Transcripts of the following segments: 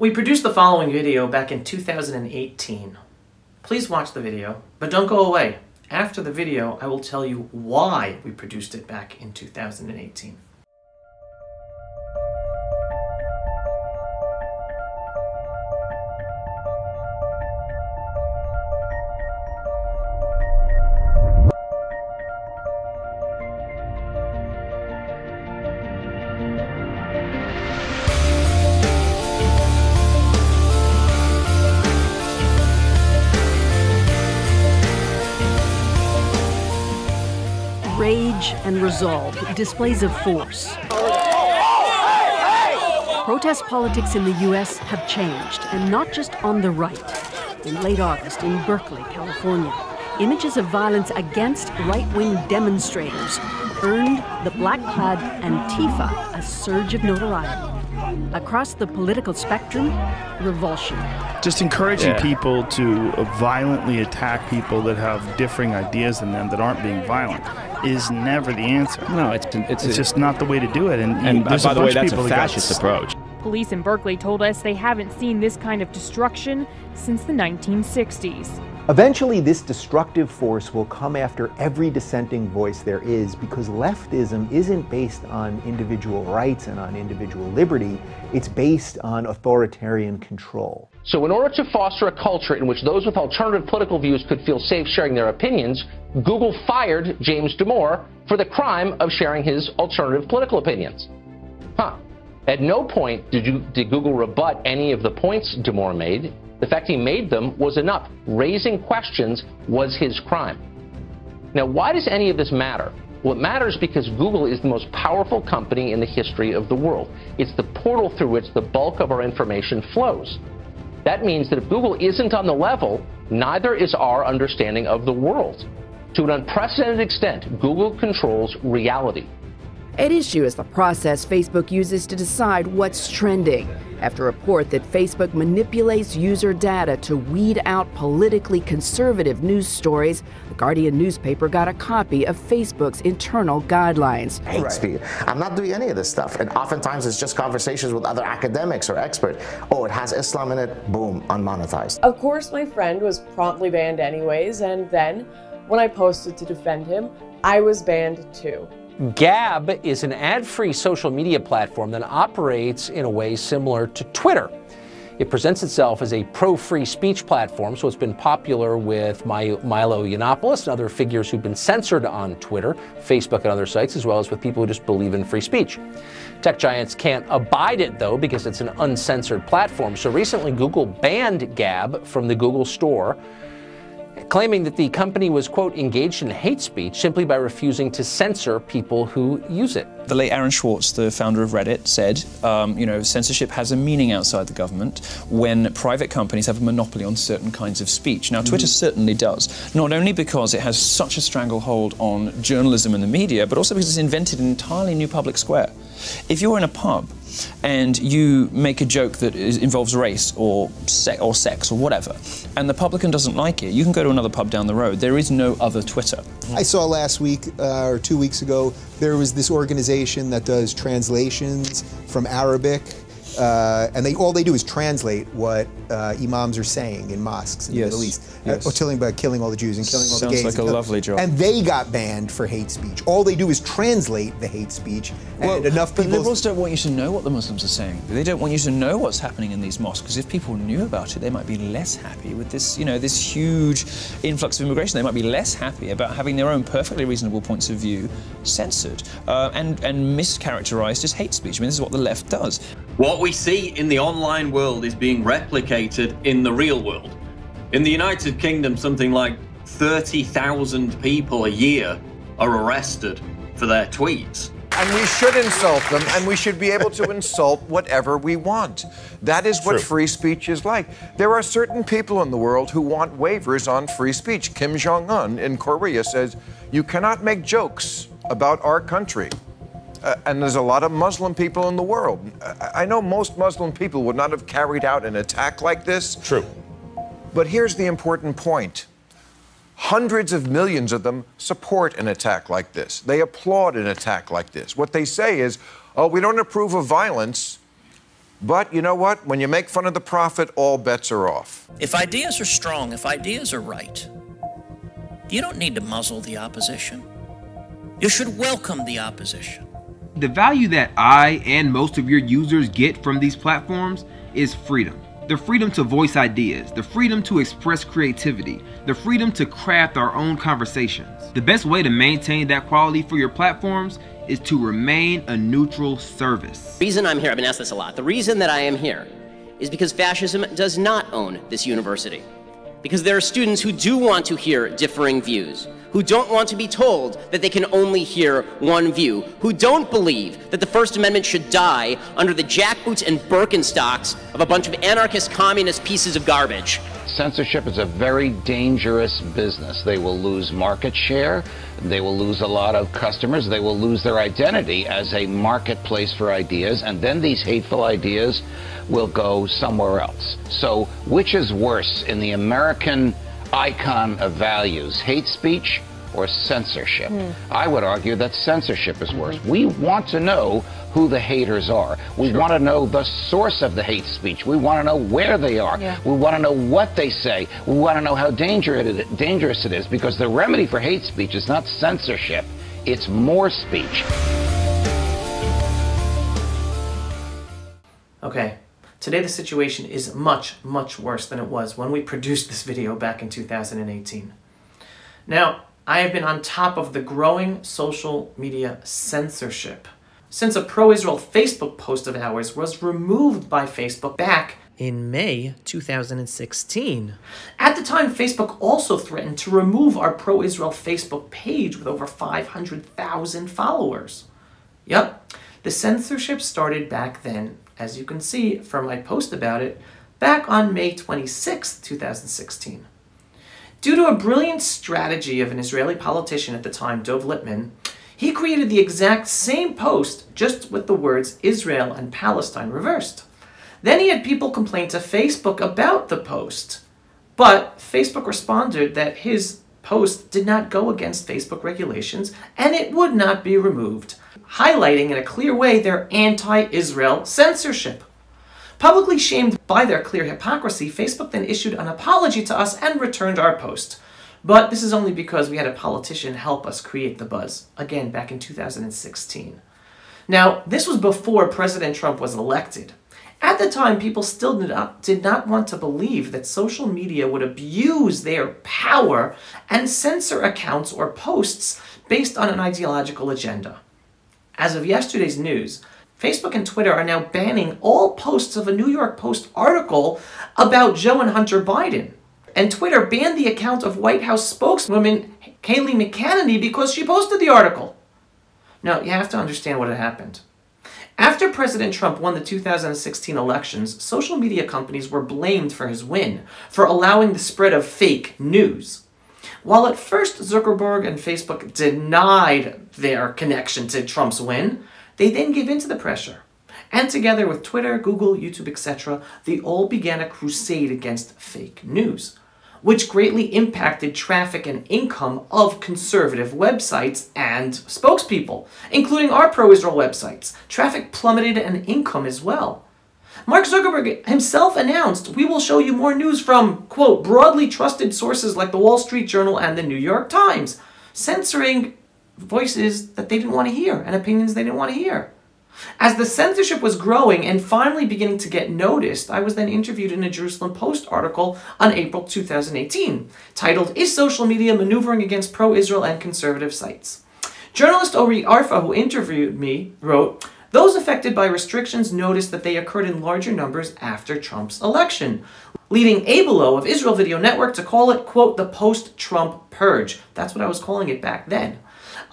We produced the following video back in 2018. Please watch the video, but don't go away. After the video, I will tell you why we produced it back in 2018. Rage and resolve, displays of force. Protest politics in the U.S. have changed, and not just on the right. In late August in Berkeley, California, images of violence against right-wing demonstrators earned the black-clad Antifa a surge of notoriety. Across the political spectrum, revulsion. Just encouraging people to violently attack people that have differing ideas than them that aren't being violent is never the answer. No, it's just not the way to do it. And by the way, that's a fascist approach. Police in Berkeley told us they haven't seen this kind of destruction since the 1960s. Eventually, this destructive force will come after every dissenting voice there is, because leftism isn't based on individual rights and on individual liberty. It's based on authoritarian control. So in order to foster a culture in which those with alternative political views could feel safe sharing their opinions, Google fired James Damore for the crime of sharing his alternative political opinions. At no point did Google rebut any of the points Damore made. The fact he made them was enough. Raising questions was his crime. Now, why does any of this matter? Well, it matters because Google is the most powerful company in the history of the world. It's the portal through which the bulk of our information flows. That means that if Google isn't on the level, neither is our understanding of the world. To an unprecedented extent, Google controls reality. At issue is the process Facebook uses to decide what's trending. After a report that Facebook manipulates user data to weed out politically conservative news stories, the Guardian newspaper got a copy of Facebook's internal guidelines. Hate speech. I'm not doing any of this stuff. And oftentimes it's just conversations with other academics or experts. Oh, it has Islam in it. Boom, unmonetized. Of course, my friend was promptly banned anyways, and then when I posted to defend him, I was banned too. Gab is an ad-free social media platform that operates in a way similar to Twitter. It presents itself as a pro-free speech platform, so it's been popular with Milo Yiannopoulos and other figures who've been censored on Twitter, Facebook, and other sites, as well as with people who just believe in free speech. Tech giants can't abide it, though, because it's an uncensored platform. So recently, Google banned Gab from the Google Store, claiming that the company was, quote, engaged in hate speech simply by refusing to censor people who use it. The late Aaron Swartz, the founder of Reddit, said, censorship has a meaning outside the government when private companies have a monopoly on certain kinds of speech. Now, Twitter certainly does, not only because it has such a stranglehold on journalism and the media, but also because it's invented an entirely new public square. If you're in a pub and you make a joke that involves race or sex or whatever, and the publican doesn't like it, you can go to another pub down the road. There is no other Twitter. I saw last week or 2 weeks ago, there was this organization that does translations from Arabic, and all they do is translate what imams are saying in mosques in the Middle East. About killing all the Jews and killing all the gays. Sounds like a lovely job. And they got banned for hate speech. All they do is translate the hate speech. And enough people. But liberals don't want you to know what the Muslims are saying. They don't want you to know what's happening in these mosques, because if people knew about it, they might be less happy with this, this huge influx of immigration. They might be less happy about having their own perfectly reasonable points of view censored and mischaracterized as hate speech. I mean, this is what the left does. What we see in the online world is being replicated in the real world. In the United Kingdom, something like 30,000 people a year are arrested for their tweets. And we should insult them, and we should be able to insult whatever we want. That is what free speech is like. There are certain people in the world who want waivers on free speech. Kim Jong-un in Korea says, you cannot make jokes about our country. And there's a lot of Muslim people in the world. I know most Muslim people would not have carried out an attack like this. True. But here's the important point. Hundreds of millions of them support an attack like this. They applaud an attack like this. What they say is, oh, we don't approve of violence, But you know what? When you make fun of the prophet, all bets are off. If ideas are strong, if ideas are right, you don't need to muzzle the opposition. You should welcome the opposition. The value that I and most of your users get from these platforms is freedom. The freedom to voice ideas, the freedom to express creativity, the freedom to craft our own conversations. The best way to maintain that quality for your platforms is to remain a neutral service. The reason I'm here, I've been asked this a lot, the reason that I am here is because fascism does not own this university. Because there are students who do want to hear differing views, who don't want to be told that they can only hear one view, who don't believe that the First Amendment should die under the jackboots and Birkenstocks of a bunch of anarchist communist pieces of garbage. Censorship is a very dangerous business. They will lose market share, they will lose a lot of customers, they will lose their identity as a marketplace for ideas, and then these hateful ideas will go somewhere else. So which is worse in the American icon of values, hate speech or censorship? I would argue that censorship is worse. We want to know who the haters are. We want to know the source of the hate speech. We want to know where they are. We want to know what they say. We want to know how dangerous it is, because the remedy for hate speech is not censorship, it's more speech. Okay. Today the situation is much, much worse than it was when we produced this video back in 2018. Now, I have been on top of the growing social media censorship since a pro-Israel Facebook post of ours was removed by Facebook back in May 2016. At the time, Facebook also threatened to remove our pro-Israel Facebook page with over 500,000 followers. Yep, the censorship started back then, as you can see from my post about it, back on May 26, 2016. Due to a brilliant strategy of an Israeli politician at the time, Dov Lipman, he created the exact same post, just with the words Israel and Palestine reversed. Then he had people complain to Facebook about the post, but Facebook responded that his post did not go against Facebook regulations and it would not be removed, highlighting in a clear way their anti-Israel censorship. Publicly shamed by their clear hypocrisy, Facebook then issued an apology to us and returned our post. But this is only because we had a politician help us create the buzz, again back in 2016. Now, this was before President Trump was elected. At the time, people still did not want to believe that social media would abuse their power and censor accounts or posts based on an ideological agenda. As of yesterday's news, Facebook and Twitter are now banning all posts of a New York Post article about Joe and Hunter Biden. And Twitter banned the account of White House spokeswoman Kayleigh McEnany because she posted the article. Now, you have to understand what had happened. After President Trump won the 2016 elections, social media companies were blamed for his win, for allowing the spread of fake news. While at first Zuckerberg and Facebook denied their connection to Trump's win, they then gave in to the pressure. And together with Twitter, Google, YouTube, etc., they all began a crusade against fake news, which greatly impacted traffic and income of conservative websites and spokespeople, including our pro-Israel websites. Traffic plummeted and income as well. Mark Zuckerberg himself announced, "We will show you more news from, quote, broadly trusted sources like the Wall Street Journal and the New York Times," censoring voices that they didn't want to hear and opinions they didn't want to hear. As the censorship was growing and finally beginning to get noticed, I was then interviewed in a Jerusalem Post article on April 2018, titled, "Is Social Media Maneuvering Against Pro-Israel and Conservative Sites?" Journalist Ori Arfa, who interviewed me, wrote, "Those affected by restrictions noticed that they occurred in larger numbers after Trump's election, leading Abelo of Israel Video Network to call it, quote, the post-Trump purge." That's what I was calling it back then.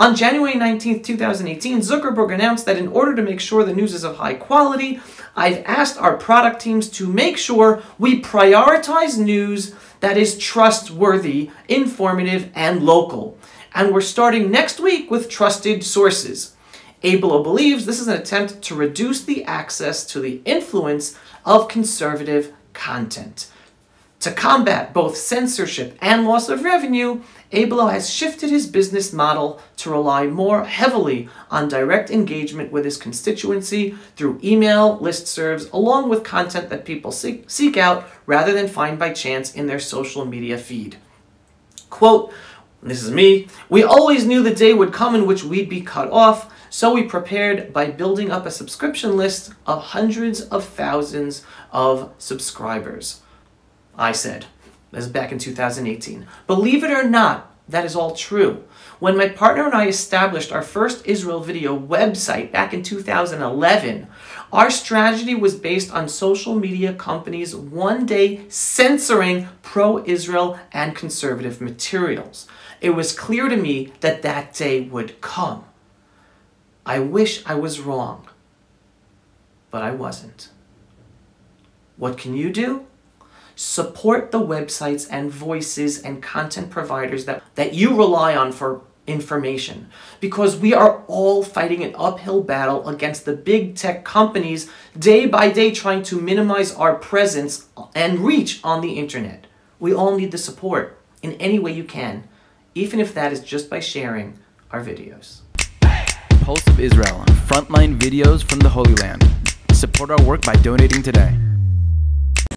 On January 19, 2018, Zuckerberg announced that in order to make sure the news is of high quality, I've asked our product teams to make sure we prioritize news that is trustworthy, informative, and local. And we're starting next week with trusted sources. Abelo believes this is an attempt to reduce the access to the influence of conservative content. To combat both censorship and loss of revenue, Abelo has shifted his business model to rely more heavily on direct engagement with his constituency through email, listservs, along with content that people seek out rather than find by chance in their social media feed. Quote, this is me, "We always knew the day would come in which we'd be cut off, so we prepared by building up a subscription list of hundreds of thousands of subscribers." I said. This is back in 2018. Believe it or not, that is all true. When my partner and I established our first Israel video website back in 2011, our strategy was based on social media companies one day censoring pro-Israel and conservative materials. It was clear to me that that day would come. I wish I was wrong, but I wasn't. What can you do? Support the websites and voices and content providers that you rely on for information, because we are all fighting an uphill battle against the big tech companies day by day trying to minimize our presence and reach on the internet. We all need the support in any way you can, even if that is just by sharing our videos. Pulse of Israel, frontline videos from the Holy Land. Support our work by donating today.